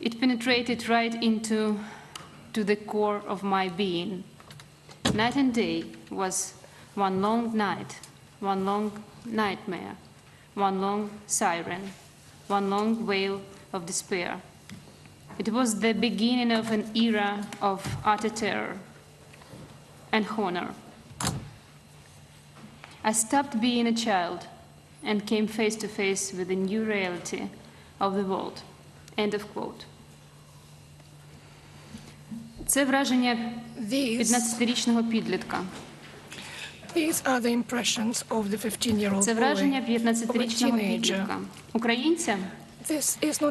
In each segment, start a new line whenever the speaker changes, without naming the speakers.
It penetrated right into the core of my being. Night and day was one long night, one long nightmare, one long siren, one long wail of despair. It was the beginning of an era of utter terror and honor. I stopped being a child and came face to face with the new reality of the world. End of quote. Це враження 15-річного підлітка.
These are the impressions of the 15-year-old
Це враження 15-річного підлітка. Українця?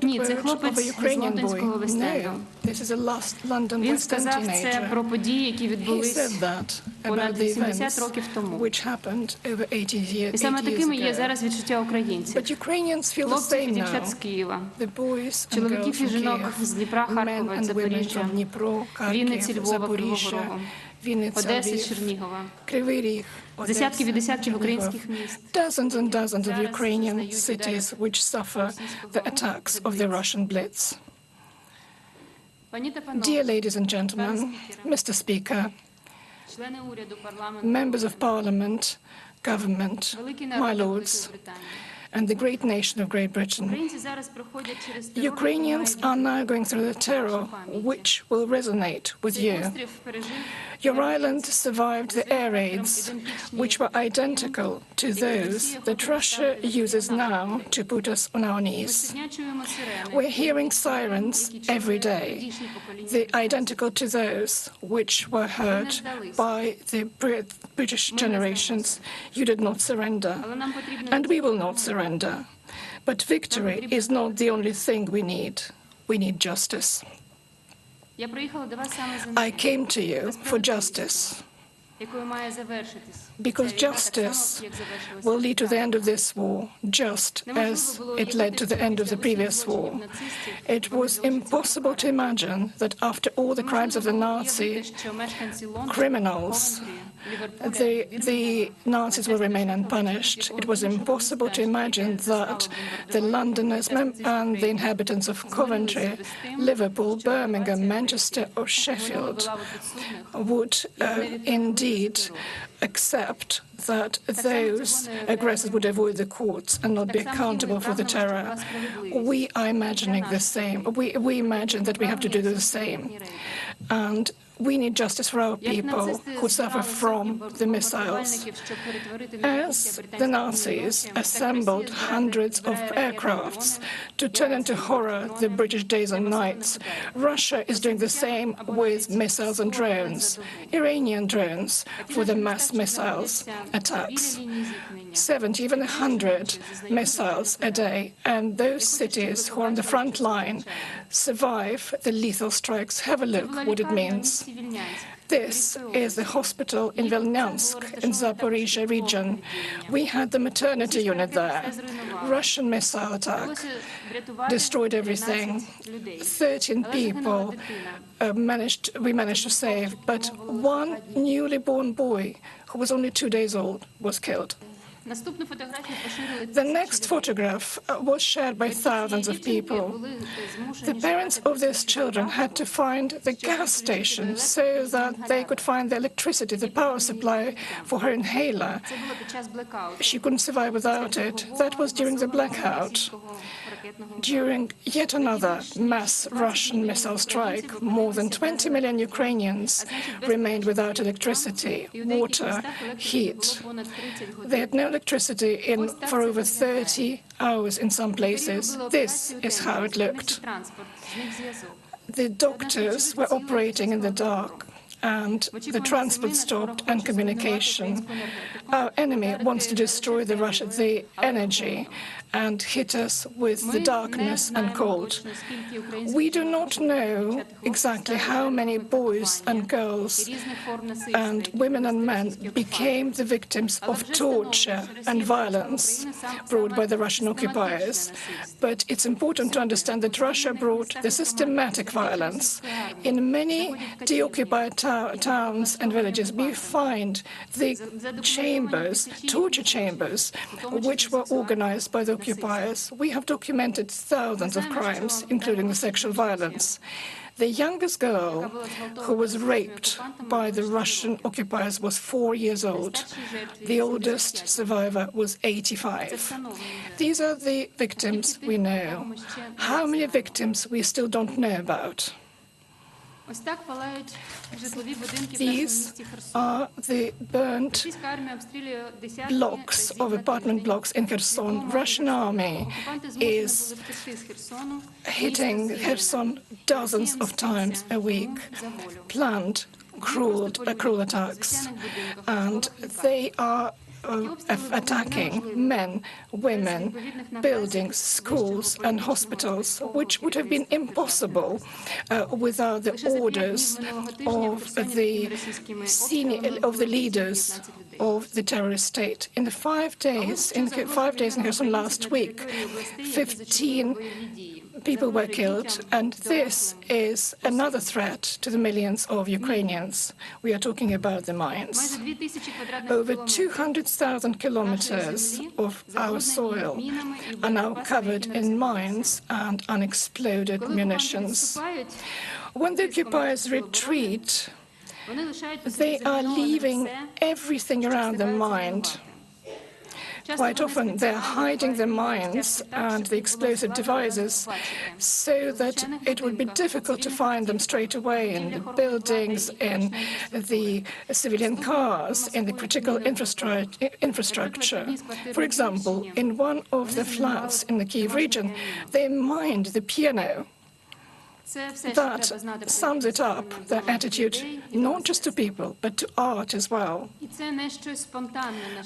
Ні, це хлопець з лондонського Вест-Енду. Він сказав це про події, які відбулись понад 80 років тому. І саме такими є зараз відчуття українців. Хлопців і дівчат з Києва, чоловіків і жінок з Дніпра, Харкова, Запоріжжя, Вінниці, Львова, Кривого Рогу, Одеси, Чернігова, десятків і десятків українських міст.
Dozens and dozens of Ukrainian cities which suffer the attacks of the Russian Blitz. Dear ladies and gentlemen, Mr. Speaker, members of Parliament, government, my lords, and the great nation of Great Britain. Ukrainians are now going through the terror which will resonate with you. Your island survived the air raids, which were identical to those that Russia uses now to put us on our knees. We're hearing sirens every day, identical to those which were heard by the British generations. You did not surrender, and we will not surrender. But victory is not the only thing we need. We need justice. I came to you for justice, because justice will lead to the end of this war, just as it led to the end of the previous war. It was impossible to imagine that after all the crimes of the Nazi criminals, the Nazis will remain unpunished. It was impossible to imagine that the Londoners and the inhabitants of Coventry, Liverpool, Birmingham, Manchester or Sheffield would indeed accept that those aggressors would avoid the courts and not be accountable for the terror. We are imagining the same. We imagine that we have to do the same. And we need justice for our people who suffer from the missiles. As the Nazis assembled hundreds of aircrafts to turn into horror the British days and nights, Russia is doing the same with missiles and drones, Iranian drones for the mass missiles attacks. 70, even 100 missiles a day, and those cities who are on the front line survive the lethal strikes. Have a look what it means. This is the hospital in Vilnyansk in Zaporizhia region. We had the maternity unit there. Russian missile attack destroyed everything. 13 people we managed to save, but one newly born boy who was only 2 days old was killed. The next photograph was shared by thousands of people. The parents of these children had to find the gas station so that they could find the electricity, the power supply for her inhaler. She couldn't survive without it. That was during the blackout. During yet another mass Russian missile strike, more than 20 million Ukrainians remained without electricity, water, heat. They had no electricity for over 30 hours in some places. This is how it looked. The doctors were operating in the dark, and the transport stopped and communication. Our enemy wants to destroy the energy and hit us with the darkness and cold. We do not know exactly how many boys and girls and women and men became the victims of torture and violence brought by the Russian occupiers. But it's important to understand that Russia brought the systematic violence. In many deoccupied towns and villages, we find the chambers, torture chambers, which were organized by the occupiers, we have documented thousands of crimes, including the sexual violence. The youngest girl who was raped by the Russian occupiers was 4 years old. The oldest survivor was 85. These are the victims we know. How many victims we still don't know about? These are the burnt blocks of apartment blocks in Kherson. Russian army is hitting Kherson dozens of times a week, planned cruel attacks, and they are attacking men, women, buildings, schools and hospitals, which would have been impossible without the orders of the leaders of the terrorist state. In the 5 days in Kherson last week, 15 people were killed, and this is another threat to the millions of Ukrainians. We are talking about the mines. Over 200,000 kilometers of our soil are now covered in mines and unexploded munitions. When the occupiers retreat, they are leaving everything around them mined. Quite often, they're hiding the mines and the explosive devices so that it would be difficult to find them straight away in the buildings, in the civilian cars, in the critical infrastructure. For example, in one of the flats in the Kyiv region, they mined the piano. That sums it up, their attitude, not just to people, but to art as well.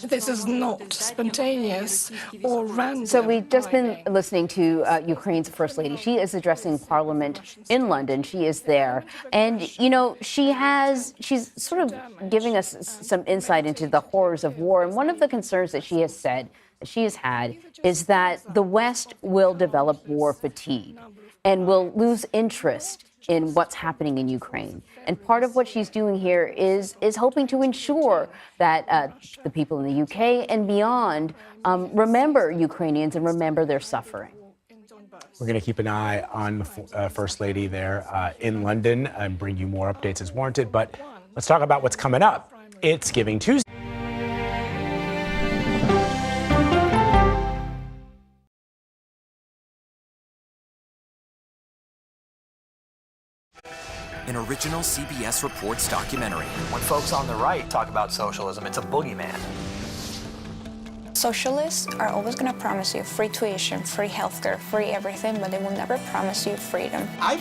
This is not spontaneous or random.
So we've just been listening to Ukraine's First Lady. She is addressing Parliament in London. She is there. And, you know, she's sort of giving us some insight into the horrors of war. And one of the concerns that she has said, that she has had, is that the West will develop war fatigue and will lose interest in what's happening in Ukraine. And part of what she's doing here is hoping to ensure that the people in the UK and beyond remember Ukrainians and remember their suffering.
We're going to keep an eye on the First Lady there in London and bring you more updates as warranted. But let's talk about what's coming up. It's Giving Tuesday.
An original CBS Reports documentary.
When folks on the right talk about socialism, it's a boogeyman.
Socialists are always going to promise you free tuition, free healthcare, free everything, but they will never promise you freedom.
I